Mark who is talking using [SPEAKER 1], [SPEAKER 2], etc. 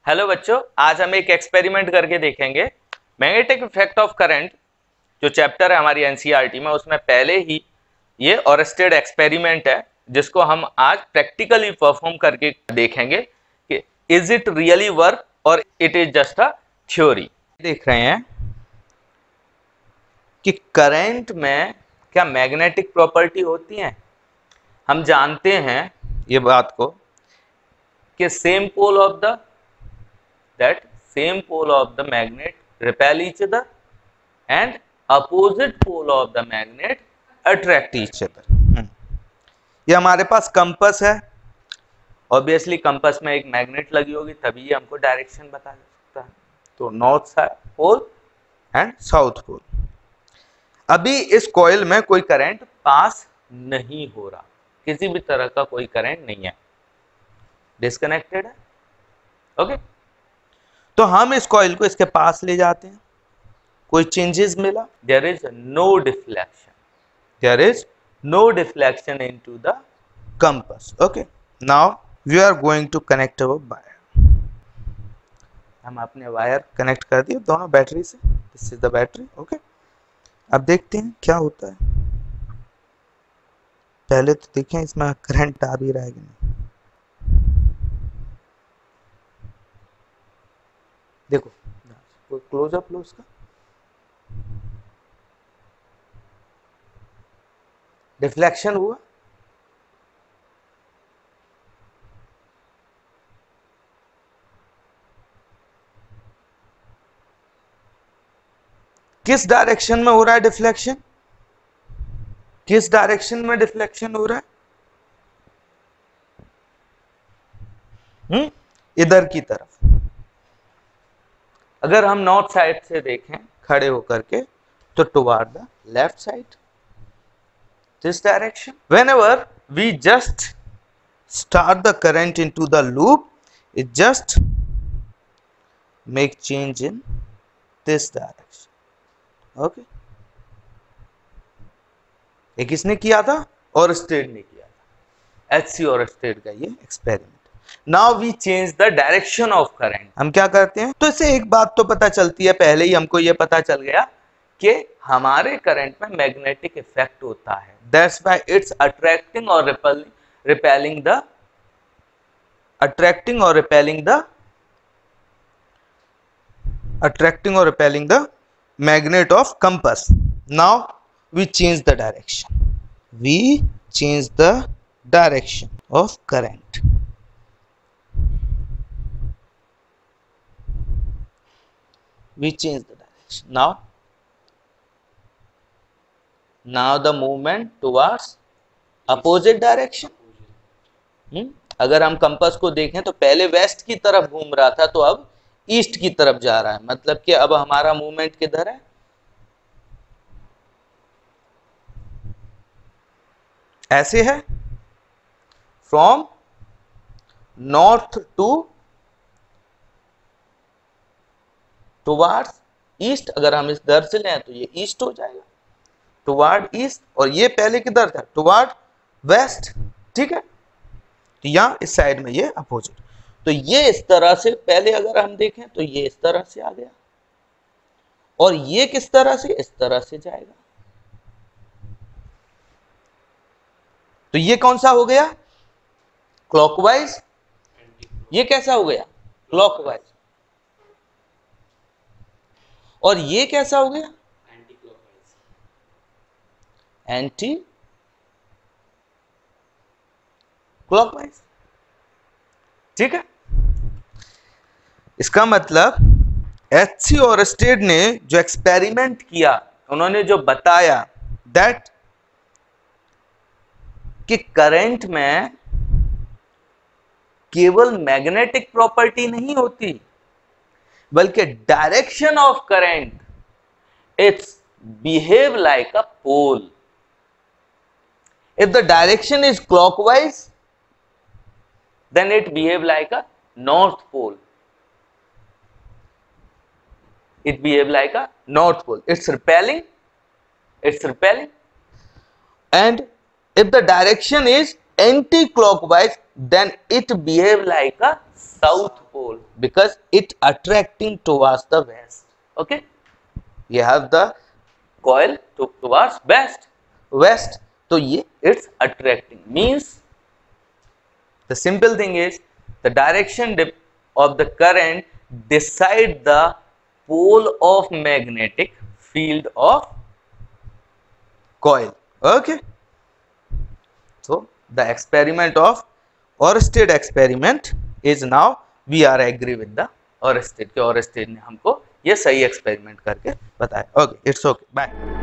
[SPEAKER 1] Hello बच्चों, आज हम एक एक्सपेरिमेंट करके देखेंगे। मैग्नेटिक इफेक्ट ऑफ करंट जो चैप्टर है हमारी एनसीईआरटी में, उसमें पहले ही ये ओरस्टेड एक्सपेरिमेंट है जिसको हम आज प्रैक्टिकली परफॉर्म करके देखेंगे कि इज इट रियली वर्क और it is just a theory. देख रहे हैं कि करंट में क्या मैग्नेटिक प्रॉपर्टी होती है। हम जानते हैं ये बात को कि same pole of the that same pole of the magnet repel each other and opposite pole of the magnet attract each other। ये हमारे पास कंपास है। ऑब्वियसली कंपास में एक मैग्नेट लगी होगी तभी ये हमको डायरेक्शन बता सकता है। तो north pole and south pole. अभी इस कॉइल में कोई करंट पास नहीं हो रहा, किसी भी तरह का कोई करंट नहीं है, डिस्कनेक्टेड है। ओके, तो हम इस कॉइल को इसके पास ले जाते हैं, कोई चेंजेस मिला, there is no deflection, there is no deflection into the compass. Okay, now we are going to connect our wire. हम अपने वायर कनेक्ट कर दिए दोनों बैटरी से। This is the battery. Okay, अब देखते हैं क्या होता है। पहले तो देखें इसमें करंट आ भी रहा है कि नहीं। देखो कोई क्लोजअप लो उसका। डिफ्लेक्शन हुआ, किस डायरेक्शन में हो रहा है डिफ्लेक्शन? किस डायरेक्शन में डिफ्लेक्शन हो रहा है? इधर की तरफ। अगर हम नॉर्थ साइड से देखें खड़े होकर के तो toward the left side, this direction. whenever we just start the current into the loop, it just make change in this direction. Okay, ये किसने किया था? ओरस्टेड ने किया था, एचसी ओरस्टेड का ये experiment. Now we change the direction of current. हम क्या करते हैं? तो इससे एक बात तो पता चलती है, पहले ही हमको ये पता चल गया कि हमारे करंट में मैग्नेटिक इफेक्ट होता है। दैट्स व्हाई इट्स अट्रैक्टिंग और repelling the magnet of compass. Now we change the direction. We change the direction of current. We change the direction. Now the movement towards opposite direction. अगर हम compass को देखें तो पहले waste की तरफ घूम रहा था, तो अब ईस्ट की तरफ जा रहा है। मतलब कि अब हमारा मूवमेंट किधर है? ऐसे है, फ्रॉम नॉर्थ टुवर्ड्स ईस्ट। अगर हम इस दर से लें तो ये ईस्ट हो जाएगा, टुवर्ड ईस्ट। और ये पहले किधर था? Toward west. ठीक है, तो यहां इस साइड में ये अपोजिट। तो ये इस तरह से, पहले अगर हम देखें तो ये इस तरह से आ गया, और ये किस तरह से? इस तरह से जाएगा। तो ये कौन सा हो गया? क्लॉकवाइज। ये कैसा हो गया? क्लॉकवाइज। और ये कैसा हो गया? Anti clockwise. ठीक है, इसका मतलब एचसी ओरस्टेड ने जो एक्सपेरिमेंट किया, उन्होंने जो बताया दैट कि करंट में केवल मैग्नेटिक प्रॉपर्टी नहीं होती, बल्कि direction of current it's behave like a pole. If the direction is clockwise, then it behave like a north pole. It behave like a north pole. It's repelling. And if the direction is anti-clockwise, then it behave like a south pole because it attracting towards the west. Okay, you have the coil towards west, so ye it's attracting, means the simple thing is the direction of the current decide the pole of magnetic field of coil. Okay, so the experiment of Oersted experiment is now we are agree with the Oersted के Oersted ने हमको ये सही experiment करके बताया. Okay, it's okay, bye.